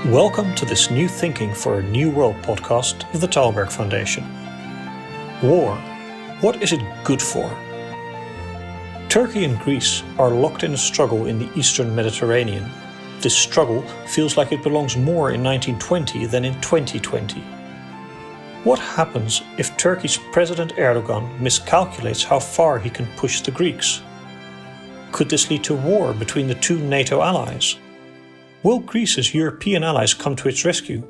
Welcome to this New Thinking for a New World podcast of the Talberg Foundation. War. What is it good for? Turkey and Greece are locked in a struggle in the Eastern Mediterranean. This struggle feels like it belongs more in 1920 than in 2020. What happens if Turkey's President Erdoğan miscalculates how far he can push the Greeks? Could this lead to war between the two NATO allies? Will Greece's European allies come to its rescue?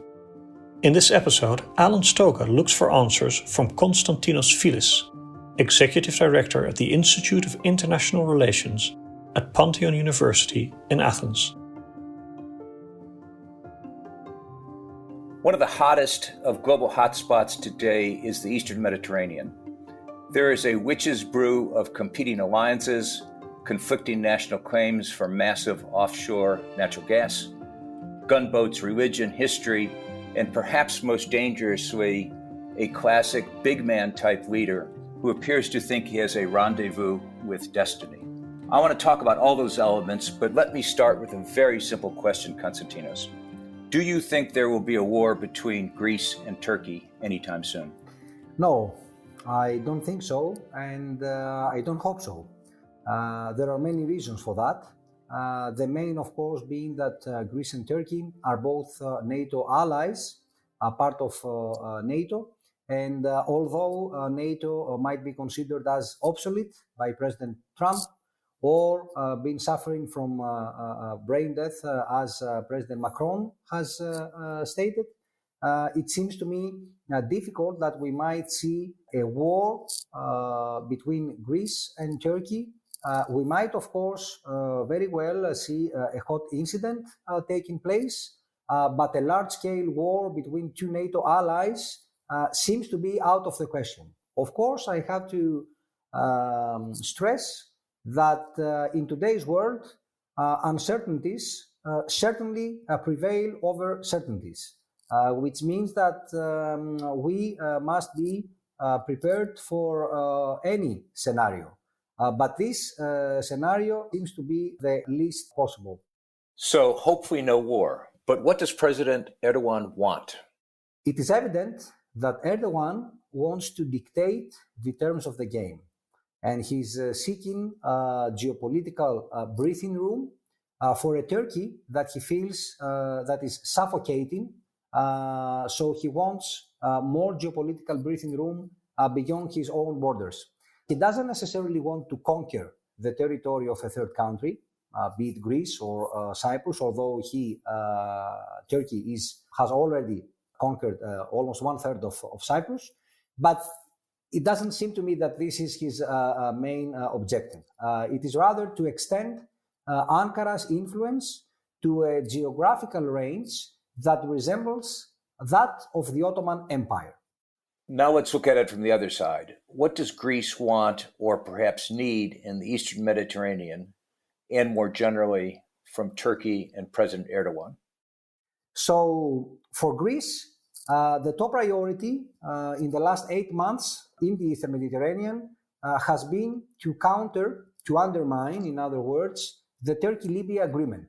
In this episode, Alan Stoga looks for answers from Constantinos Filis, Executive Director at the Institute of International Relations at Panteion University in Athens. One of the hottest of global hotspots today is the Eastern Mediterranean. There is a witch's brew of competing alliances, conflicting national claims for massive offshore natural gas, gunboats, religion, history, and perhaps most dangerously, a classic big man type leader who appears to think he has a rendezvous with destiny. I want to talk about all those elements, but let me start with a very simple question, Constantinos. Do you think there will be a war between Greece and Turkey anytime soon? No, I don't think so, and I don't hope so. There are many reasons for that. The main, of course, being that Greece and Turkey are both NATO allies, part of NATO. And although NATO might be considered as obsolete by President Trump or been suffering from brain death, as President Macron has stated, it seems to me difficult that we might see a war between Greece and Turkey. We might, of course, very well see a hot incident taking place, but a large-scale war between two NATO allies seems to be out of the question. Of course, I have to stress that in today's world, uncertainties certainly prevail over certainties, which means that we must be prepared for any scenario. But this scenario seems to be the least possible. So hopefully no war. But what does President Erdoğan want? It is evident that Erdoğan wants to dictate the terms of the game. And he's seeking geopolitical breathing room for a Turkey that he feels that is suffocating. So he wants more geopolitical breathing room beyond his own borders. He doesn't necessarily want to conquer the territory of a third country, be it Greece or Cyprus, although Turkey has already conquered almost one-third of Cyprus. But it doesn't seem to me that this is his main objective. It is rather to extend Ankara's influence to a geographical range that resembles that of the Ottoman Empire. Now let's look at it from the other side. What does Greece want or perhaps need in the Eastern Mediterranean and more generally from Turkey and President Erdoğan? So for Greece, the top priority in the last 8 months in the Eastern Mediterranean has been to undermine, in other words, the Turkey-Libya agreement.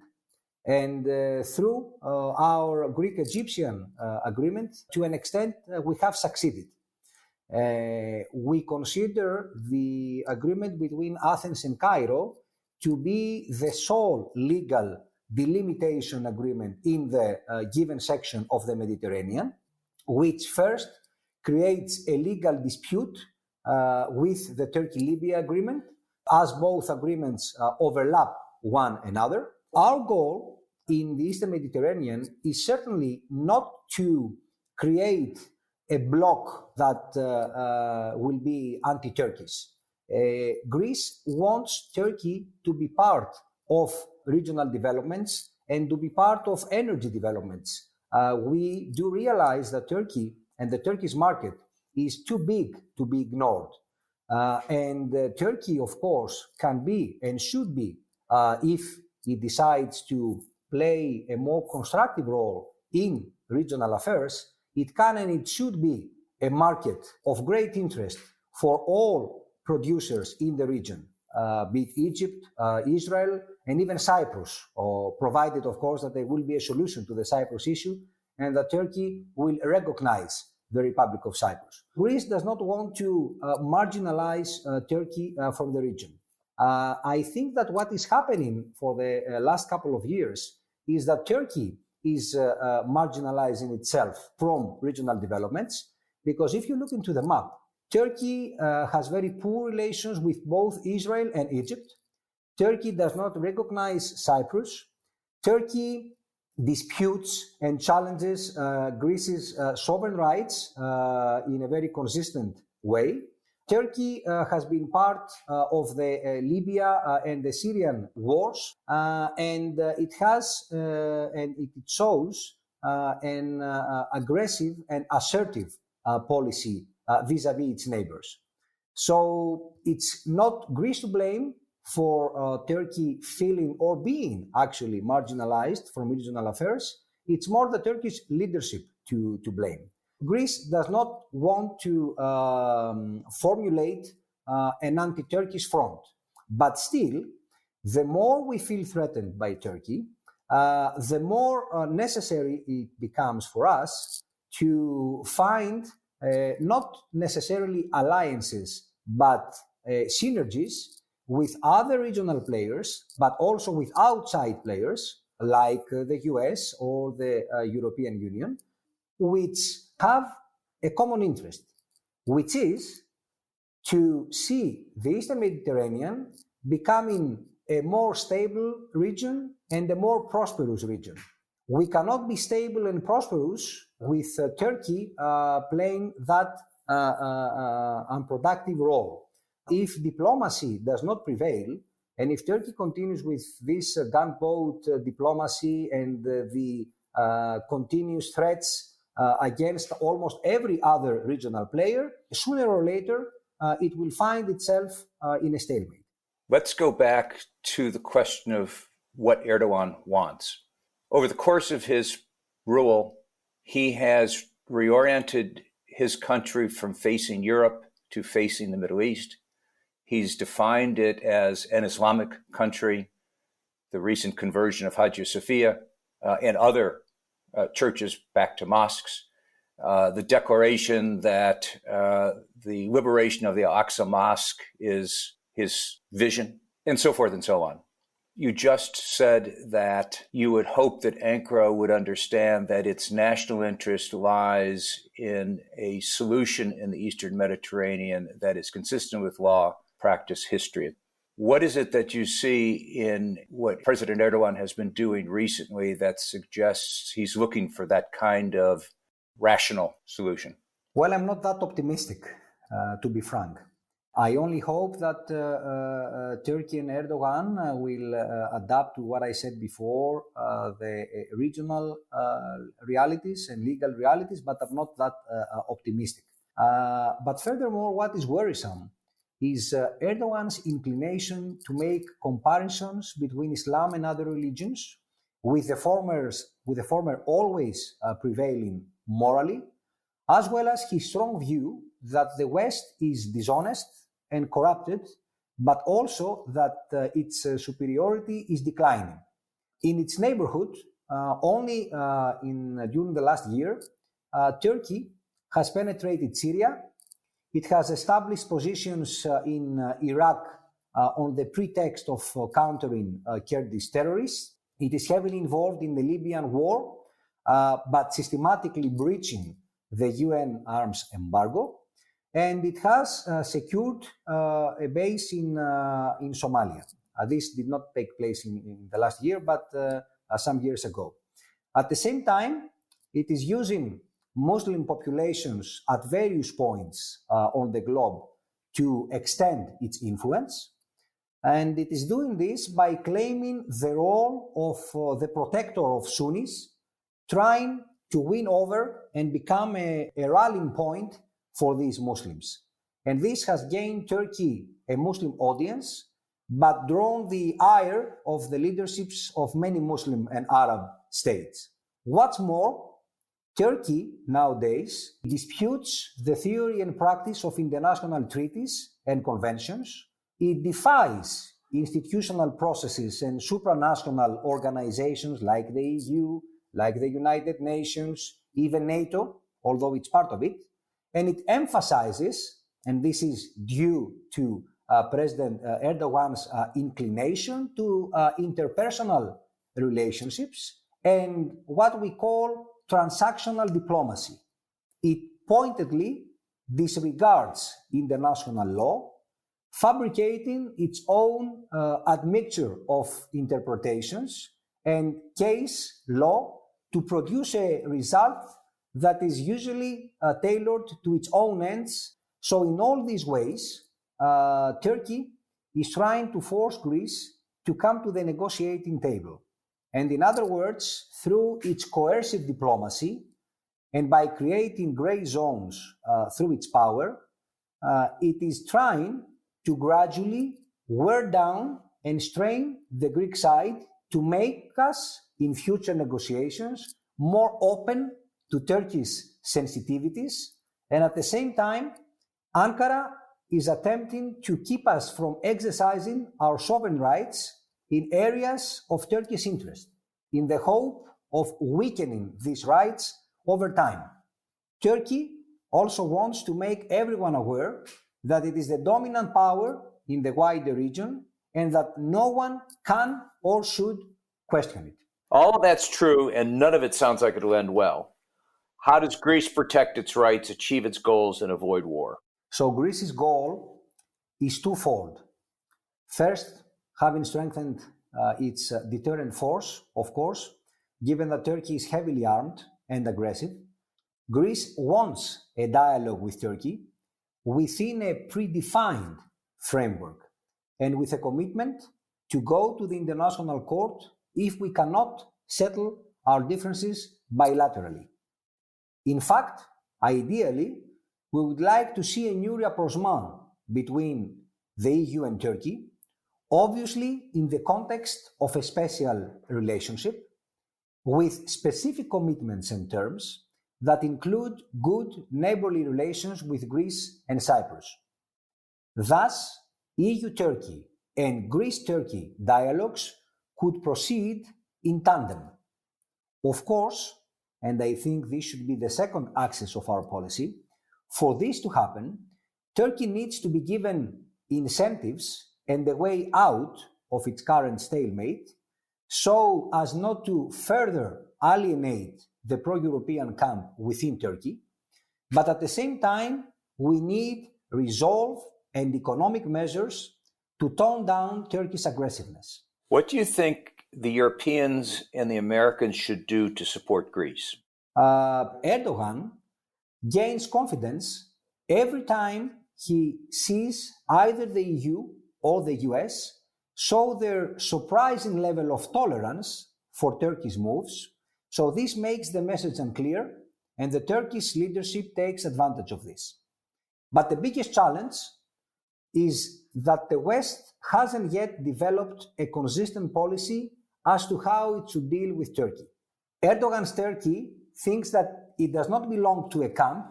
And through our Greek-Egyptian agreement, to an extent, we have succeeded. We consider the agreement between Athens and Cairo to be the sole legal delimitation agreement in the given section of the Mediterranean, which first creates a legal dispute with the Turkey-Libya agreement, as both agreements overlap one another. Our goal in the Eastern Mediterranean is certainly not to create a bloc that will be anti-Turkish. Greece wants Turkey to be part of regional developments and to be part of energy developments. We do realize that Turkey and the Turkish market is too big to be ignored. And Turkey, of course, can be and should be, if it decides to play a more constructive role in regional affairs, it can and it should be a market of great interest for all producers in the region, be it Egypt, Israel, and even Cyprus, or provided, of course, that there will be a solution to the Cyprus issue and that Turkey will recognize the Republic of Cyprus. Greece does not want to marginalize Turkey from the region. I think that what is happening for the last couple of years is that Turkey is marginalizing itself from regional developments, because if you look into the map, Turkey has very poor relations with both Israel and Egypt. Turkey does not recognize Cyprus. Turkey disputes and challenges Greece's sovereign rights in a very consistent way. Turkey has been part of the Libya and the Syrian wars, and it has and it shows an aggressive and assertive policy vis-à-vis its neighbors. So it's not Greece to blame for Turkey feeling or being actually marginalized from regional affairs. It's more the Turkish leadership to blame. Greece does not want to formulate an anti-Turkish front, but still, the more we feel threatened by Turkey, the more necessary it becomes for us to find not necessarily alliances, but synergies with other regional players, but also with outside players like the US or the European Union, which have a common interest, which is to see the Eastern Mediterranean becoming a more stable region and a more prosperous region. We cannot be stable and prosperous with Turkey playing that unproductive role. If diplomacy does not prevail, and if Turkey continues with this gunboat diplomacy and the continuous threats against almost every other regional player, sooner or later, it will find itself in a stalemate. Let's go back to the question of what Erdoğan wants. Over the course of his rule, he has reoriented his country from facing Europe to facing the Middle East. He's defined it as an Islamic country, the recent conversion of Hagia Sophia and other churches back to mosques, the declaration that the liberation of the Al-Aqsa Mosque is his vision, and so forth and so on. You just said that you would hope that Ankara would understand that its national interest lies in a solution in the Eastern Mediterranean that is consistent with law, practice, history. What is it that you see in what President Erdoğan has been doing recently that suggests he's looking for that kind of rational solution? Well, I'm not that optimistic, to be frank. I only hope that Turkey and Erdogan will adapt to what I said before, the regional realities and legal realities, but I'm not that optimistic. But furthermore, what is worrisome is Erdogan's inclination to make comparisons between Islam and other religions, with the former always prevailing morally, as well as his strong view that the West is dishonest and corrupted, but also that its superiority is declining. In its neighborhood, only during the last year, Turkey has penetrated Syria. It has established positions in Iraq on the pretext of countering Kurdish terrorists. It is heavily involved in the Libyan war, but systematically breaching the UN arms embargo. And it has secured a base in Somalia. This did not take place in the last year, but some years ago. At the same time, it is using Muslim populations at various points on the globe to extend its influence. And it is doing this by claiming the role of the protector of Sunnis, trying to win over and become a rallying point for these Muslims. And this has gained Turkey a Muslim audience, but drawn the ire of the leaderships of many Muslim and Arab states. What's more, Turkey nowadays disputes the theory and practice of international treaties and conventions. It defies institutional processes and supranational organizations like the EU, like the United Nations, even NATO, although it's part of it. And it emphasizes, and this is due to President Erdogan's inclination to interpersonal relationships and what we call transactional diplomacy. It pointedly disregards international law, fabricating its own admixture of interpretations and case law to produce a result that is usually tailored to its own ends. So in all these ways, Turkey is trying to force Greece to come to the negotiating table. And in other words, through its coercive diplomacy and by creating gray zones through its power, it is trying to gradually wear down and strain the Greek side to make us, in future negotiations, more open to Turkey's sensitivities. And at the same time, Ankara is attempting to keep us from exercising our sovereign rights in areas of Turkey's interest, in the hope of weakening these rights over time. Turkey also wants to make everyone aware that it is the dominant power in the wider region and that no one can or should question it. All of that's true, and none of it sounds like it'll end well. How does Greece protect its rights, achieve its goals, and avoid war? So Greece's goal is twofold. First, having strengthened its deterrent force, of course, given that Turkey is heavily armed and aggressive, Greece wants a dialogue with Turkey within a predefined framework and with a commitment to go to the international court if we cannot settle our differences bilaterally. In fact, ideally, we would like to see a new rapprochement between the EU and Turkey, obviously in the context of a special relationship with specific commitments and terms that include good neighborly relations with Greece and Cyprus. Thus, EU-Turkey and Greece-Turkey dialogues could proceed in tandem. Of course, and I think this should be the second axis of our policy, for this to happen, Turkey needs to be given incentives and a way out of its current stalemate so as not to further alienate the pro-European camp within Turkey. But at the same time, we need resolve and economic measures to tone down Turkey's aggressiveness. What do you think the Europeans and the Americans should do to support Greece? Erdogan gains confidence every time he sees either the EU or the US show their surprising level of tolerance for Turkey's moves. So this makes the message unclear, and the Turkish leadership takes advantage of this. But the biggest challenge is that the West hasn't yet developed a consistent policy as to how it should deal with Turkey. Erdogan's Turkey thinks that it does not belong to a camp,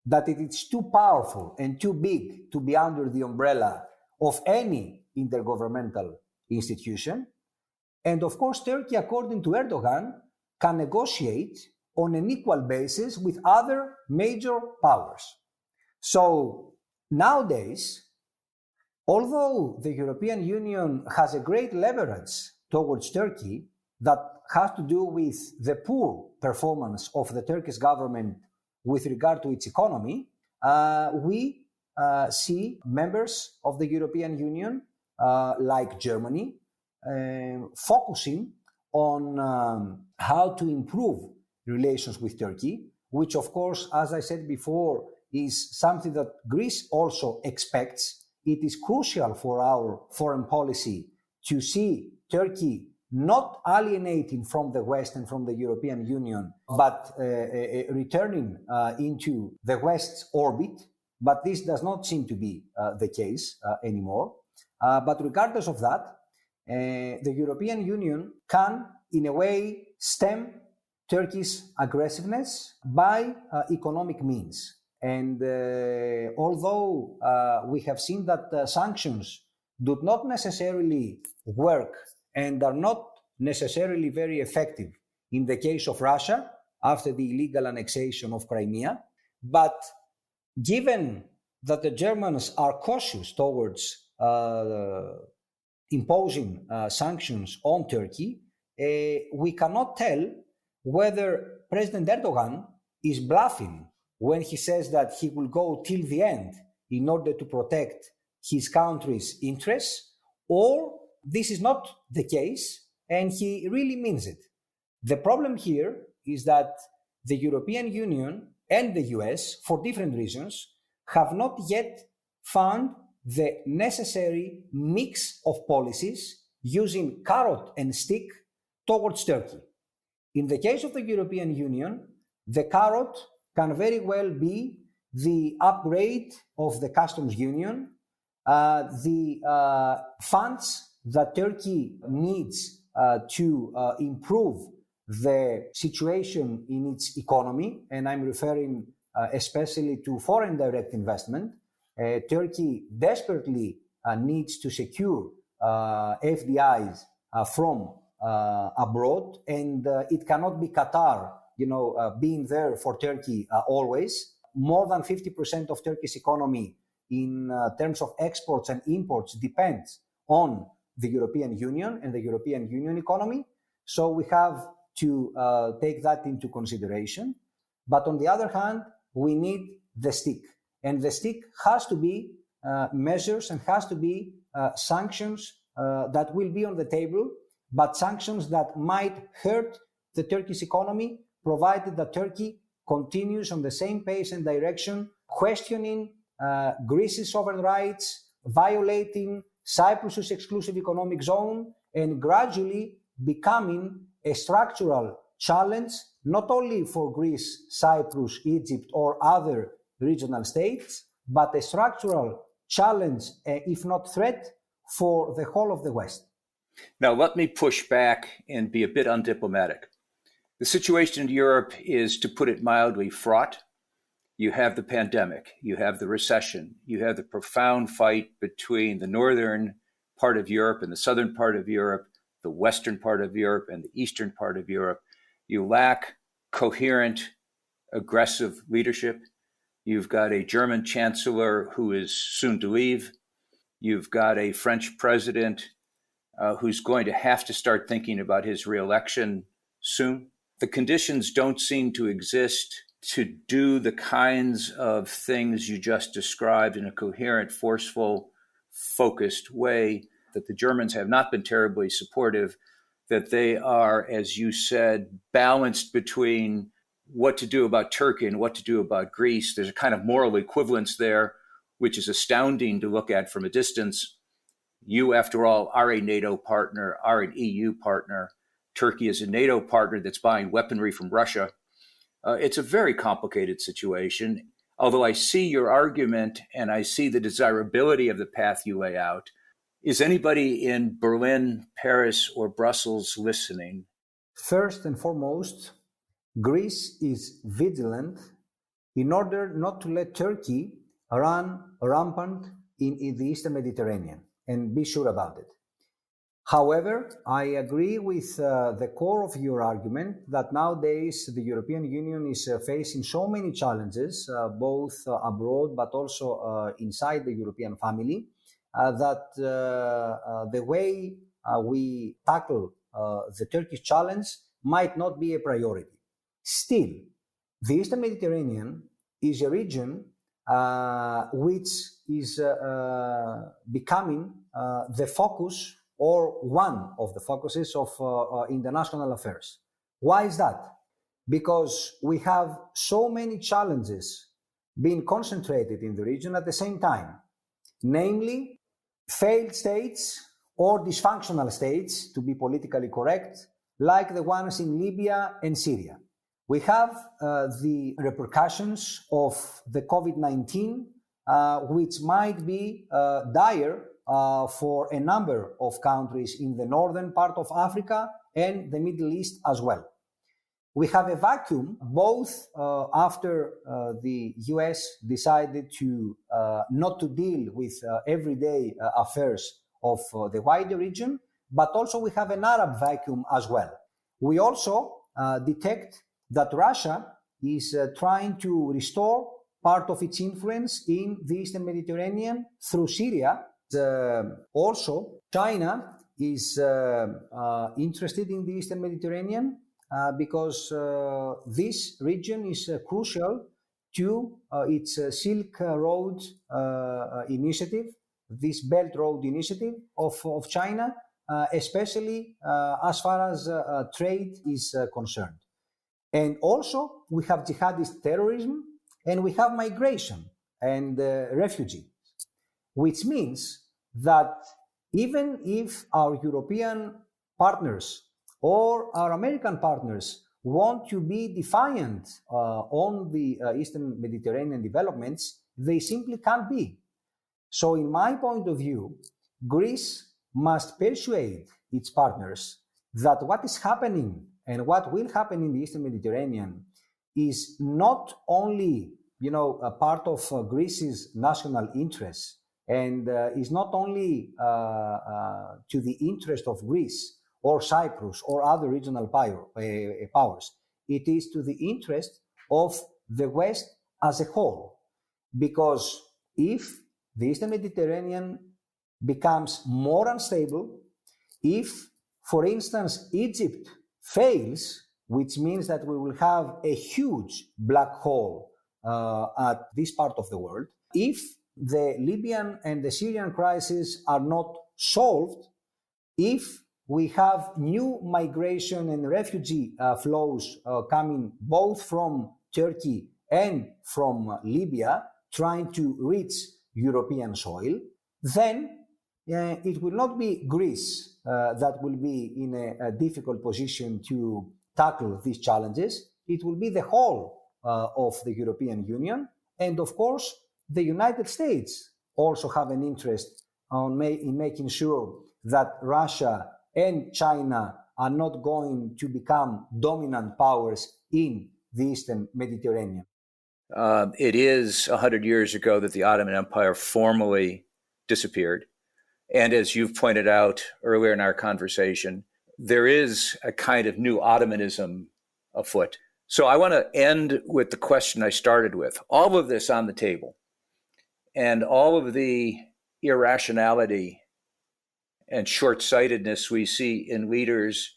that it is too powerful and too big to be under the umbrella of any intergovernmental institution. And of course, Turkey, according to Erdogan, can negotiate on an equal basis with other major powers. So nowadays, although the European Union has a great leverage towards Turkey that has to do with the poor performance of the Turkish government with regard to its economy, we see members of the European Union, like Germany, focusing on how to improve relations with Turkey, which of course, as I said before, is something that Greece also expects. It is crucial for our foreign policy to see Turkey not alienating from the West and from the European Union, but returning into the West's orbit. But this does not seem to be the case anymore. But regardless of that, the European Union can, in a way, stem Turkey's aggressiveness by economic means. And although we have seen that sanctions do not necessarily work and are not necessarily very effective in the case of Russia after the illegal annexation of Crimea. But given that the Germans are cautious towards imposing sanctions on Turkey, we cannot tell whether President Erdogan is bluffing when he says that he will go till the end in order to protect his country's interests, or this is not the case and he really means it. The problem here is that the European Union and the US, for different reasons, have not yet found the necessary mix of policies using carrot and stick towards Turkey. In the case of the European Union, the carrot can very well be the upgrade of the customs union, the funds that Turkey needs to improve the situation in its economy, and I'm referring especially to foreign direct investment. Turkey desperately needs to secure FDIs from abroad, and it cannot be Qatar, being there for Turkey always. More than 50% of Turkey's economy in terms of exports and imports depends on the European Union and the European Union economy. So we have to take that into consideration. But on the other hand, we need the stick. And the stick has to be measures and has to be sanctions that will be on the table, but sanctions that might hurt the Turkish economy, provided that Turkey continues on the same pace and direction, questioning Greece's sovereign rights, violating Cyprus's exclusive economic zone, and gradually becoming a structural challenge, not only for Greece, Cyprus, Egypt, or other regional states, but a structural challenge, if not threat, for the whole of the West. Now, let me push back and be a bit undiplomatic. The situation in Europe is, to put it mildly, fraught. You have the pandemic, you have the recession, you have the profound fight between the northern part of Europe and the southern part of Europe, the western part of Europe and the eastern part of Europe. You lack coherent, aggressive leadership. You've got a German chancellor who is soon to leave. You've got a French president who's going to have to start thinking about his reelection soon. The conditions don't seem to exist to do the kinds of things you just described in a coherent, forceful, focused way, that the Germans have not been terribly supportive, that they are, as you said, balanced between what to do about Turkey and what to do about Greece. There's a kind of moral equivalence there, which is astounding to look at from a distance. You, after all, are a NATO partner, are an EU partner. Turkey is a NATO partner that's buying weaponry from Russia. It's a very complicated situation. Although I see your argument and I see the desirability of the path you lay out, is anybody in Berlin, Paris, or Brussels listening? First and foremost, Greece is vigilant in order not to let Turkey run rampant in the Eastern Mediterranean, and be sure about it. However, I agree with the core of your argument that nowadays the European Union is facing so many challenges, both abroad but also inside the European family, that the way we tackle the Turkish challenge might not be a priority. Still, the Eastern Mediterranean is a region which is becoming the focus, or one of the focuses of international affairs. Why is that? Because we have so many challenges being concentrated in the region at the same time, namely failed states or dysfunctional states, to be politically correct, like the ones in Libya and Syria. We have the repercussions of the COVID-19, which might be dire for a number of countries in the northern part of Africa and the Middle East as well. We have a vacuum, both after the US decided to not to deal with everyday affairs of the wider region, but also we have an Arab vacuum as well. We also detect that Russia is trying to restore part of its influence in the Eastern Mediterranean through Syria. Also, China is interested in the Eastern Mediterranean because this region is crucial to its Silk Road initiative, this Belt Road initiative of China, especially as far as trade is concerned. And also, we have jihadist terrorism and we have migration and refugees, which means that even if our European partners or our American partners want to be defiant on the Eastern Mediterranean developments, they simply can't be. So in my point of view, Greece must persuade its partners that what is happening and what will happen in the Eastern Mediterranean is not only, a part of Greece's national interests and is not only to the interest of Greece or Cyprus or other regional powers. It is to the interest of the West as a whole. Because if the Eastern Mediterranean becomes more unstable, if, for instance, Egypt fails, which means that we will have a huge black hole at this part of the world, if the Libyan and the Syrian crises are not solved, if we have new migration and refugee flows coming both from Turkey and from Libya, trying to reach European soil, then it will not be Greece that will be in a difficult position to tackle these challenges. It will be the whole of the European Union. And of course, the United States also have an interest in making sure that Russia and China are not going to become dominant powers in the Eastern Mediterranean. It is 100 years ago that the Ottoman Empire formally disappeared. And as you've pointed out earlier in our conversation, there is a kind of new Ottomanism afoot. So I want to end with the question I started with. All of this on the table and all of the irrationality and short-sightedness we see in leaders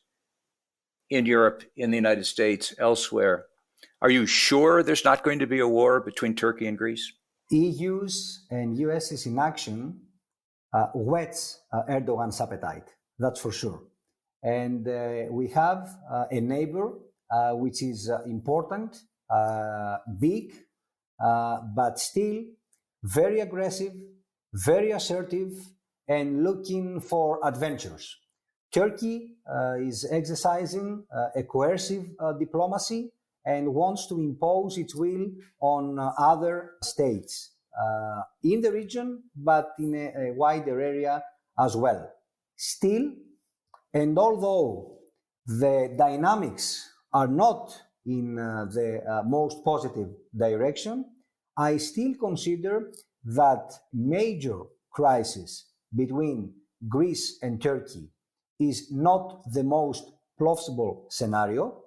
in Europe, in the United States, elsewhere. Are you sure there's not going to be a war between Turkey and Greece? EU's and US's inaction whets Erdogan's appetite, that's for sure. And we have a neighbor which is important, big, but still very aggressive, very assertive, and looking for adventures. Turkey is exercising a coercive diplomacy and wants to impose its will on other states in the region, but in a wider area as well. Still, and although the dynamics are not in the most positive direction, I still consider that major crisis between Greece and Turkey is not the most plausible scenario.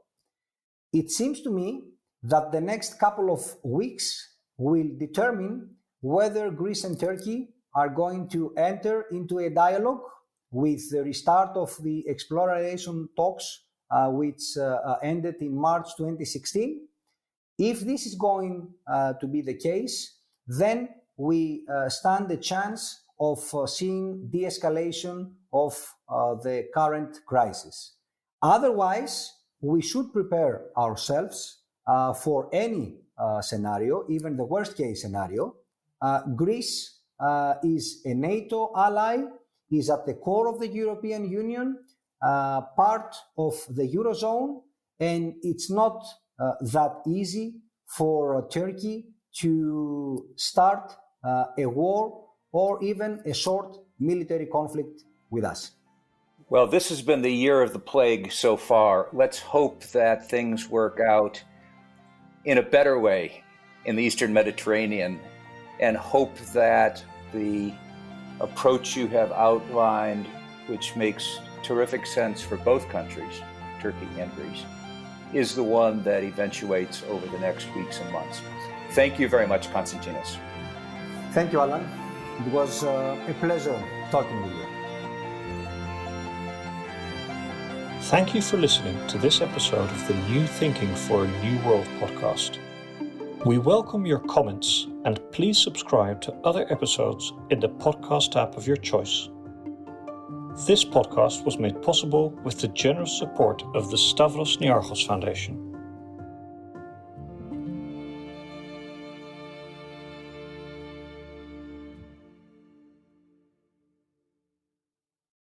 It seems to me that the next couple of weeks will determine whether Greece and Turkey are going to enter into a dialogue with the restart of the exploration talks, which ended in March 2016. If this is going to be the case, then we stand a chance of seeing de-escalation of the current crisis. Otherwise, we should prepare ourselves for any scenario, even the worst case scenario. Greece is a NATO ally, is at the core of the European Union, part of the Eurozone, and it's not that easy for Turkey to start a war or even a short military conflict with us. Well, this has been the year of the plague so far. Let's hope that things work out in a better way in the Eastern Mediterranean, and hope that the approach you have outlined, which makes terrific sense for both countries, Turkey and Greece, is the one that eventuates over the next weeks and months. Thank you very much, Constantinos. Thank you, Alan. It was a pleasure talking with you. Thank you for listening to this episode of the New Thinking for a New World podcast. We welcome your comments and please subscribe to other episodes in the podcast app of your choice. This podcast was made possible with the generous support of the Stavros Niarchos Foundation.